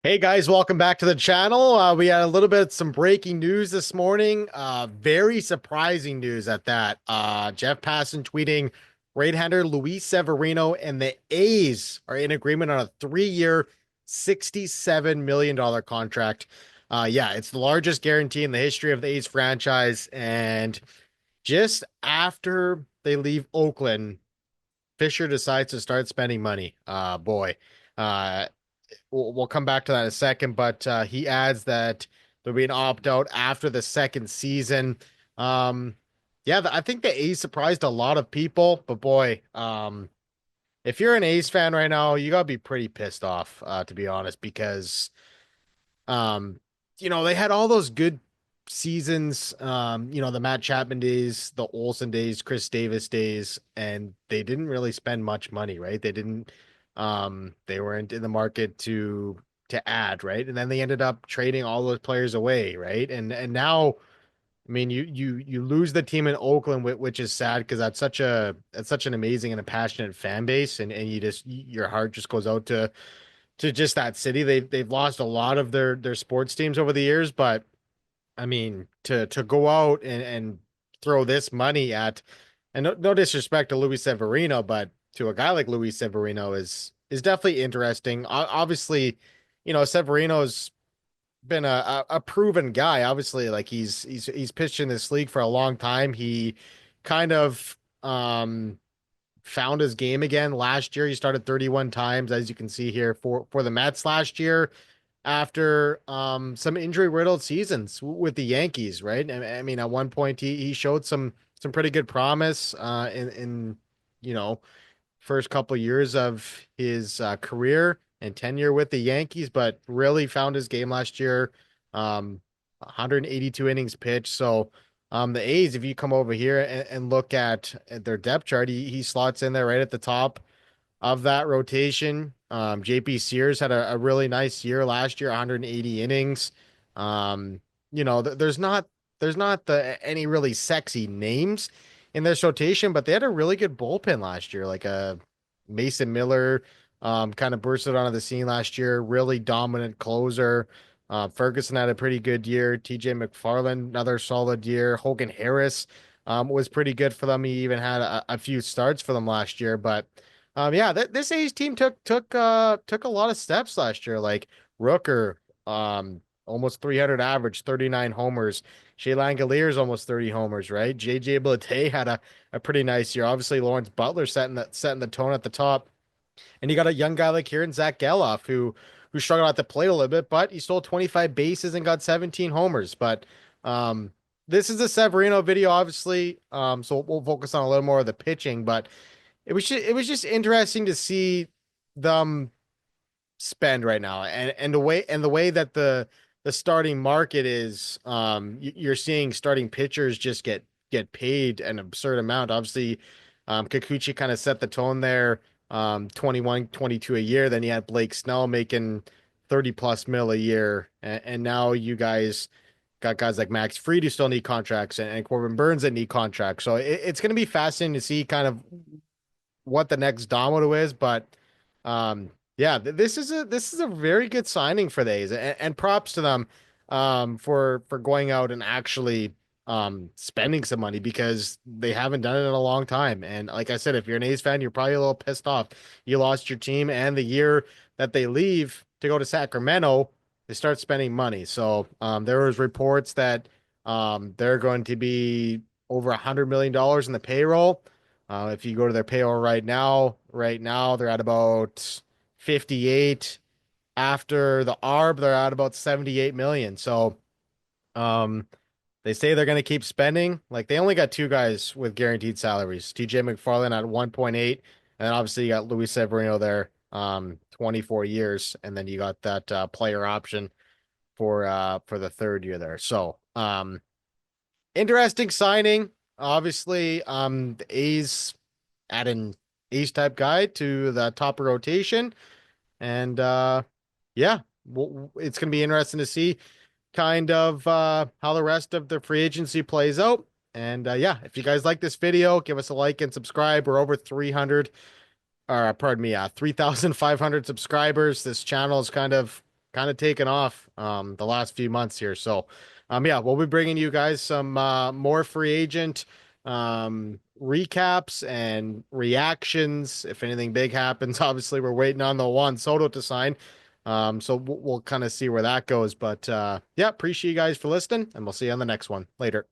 Hey guys, welcome back to the channel. We had a little bit some breaking news this morning. Very surprising news at that. Jeff Passan tweeting right-hander Luis Severino and the A's are in agreement on a 3-year, $67 million contract. Yeah, it's the largest guarantee in the history of the A's franchise. And just after they leave Oakland, Fisher decides to start spending money. Boy. Uh, we'll come back to that in a second, but he adds that there'll be an opt out after the second season. Um, yeah, I think the A's surprised a lot of people, but boy, if you're an A's fan right now, you gotta be pretty pissed off, to be honest, because um, they had all those good seasons, the Matt Chapman days, the Olsen days, Chris Davis days, and they didn't really spend much money, right? They weren't in the market to add, right? And then they ended up trading all those players away, right? And now, I mean, you lose the team in Oakland, which is sad because that's such an amazing and a passionate fan base, and your heart just goes out to just that city. They've lost a lot of their sports teams over the years, but I mean to go out and throw this money at, and no disrespect to Luis Severino, but to a guy like Luis Severino is definitely interesting. Obviously, Severino's been a proven guy. Obviously, like he's pitched in this league for a long time. He kind of found his game again last year. He started 31 times, as you can see here for the Mets last year after some injury riddled seasons with the Yankees, right? I mean, at one point he showed some pretty good promise in you know first couple years of his career and tenure with the Yankees, but really found his game last year. 182 innings pitched. So the A's, if you come over here and look at their depth chart, he slots in there right at the top of that rotation. JP Sears had a really nice year last year, 180 innings. Um, there's not any really sexy names in this rotation, but they had a really good bullpen last year, like a Mason Miller, kind of bursted onto the scene last year, really dominant closer. Ferguson had a pretty good year. TJ McFarland, another solid year. Hogan Harris, was pretty good for them. He even had a few starts for them last year, but yeah, this A's team took a lot of steps last year. Like Rooker, almost 300 average, 39 homers. Shea Langoliers almost 30 homers, right? JJ Bleday had a pretty nice year. Obviously, Lawrence Butler setting the tone at the top. And you got a young guy like here in Zach Geloff who struggled at the plate a little bit, but he stole 25 bases and got 17 homers. But um, this is a Severino video, obviously. So we'll focus on a little more of the pitching, but it was just interesting to see them spend right now and the way that the starting market is. You're seeing starting pitchers just get paid an absurd amount. Obviously, Kikuchi kind of set the tone there. 21, 22 a year. Then you had Blake Snell making 30 plus mil a year. And now you guys got guys like Max Fried who still need contracts and Corbin Burns that need contracts. So it's going to be fascinating to see kind of what the next domino is, but yeah, this is a very good signing for the A's, and props to them for going out and actually spending some money because they haven't done it in a long time. And like I said, if you're an A's fan, you're probably a little pissed off. You lost your team, and the year that they leave to go to Sacramento, they start spending money. So there was reports that they're going to be over $100 million in the payroll. If you go to their payroll right now they're at about 58. After the ARB, they're at about 78 million. So, um, they say they're going to keep spending. Like they only got two guys with guaranteed salaries. TJ McFarland at 1.8, and then obviously you got Luis Severino there, 24 years, and then you got that player option for the third year there. So, interesting signing. Obviously, the A's add an ace type guy to the top of rotation. And yeah, it's going to be interesting to see kind of how the rest of the free agency plays out. And yeah, if you guys like this video, give us a like and subscribe. We're over 300, or pardon me, 3,500 subscribers. This channel is kind of kind of taken off the last few months here. So yeah, we'll be bringing you guys some more free agent recaps and reactions if anything big happens. Obviously, we're waiting on the Juan Soto to sign. So we'll kind of see where that goes. But yeah, appreciate you guys for listening, and we'll see you on the next one. Later.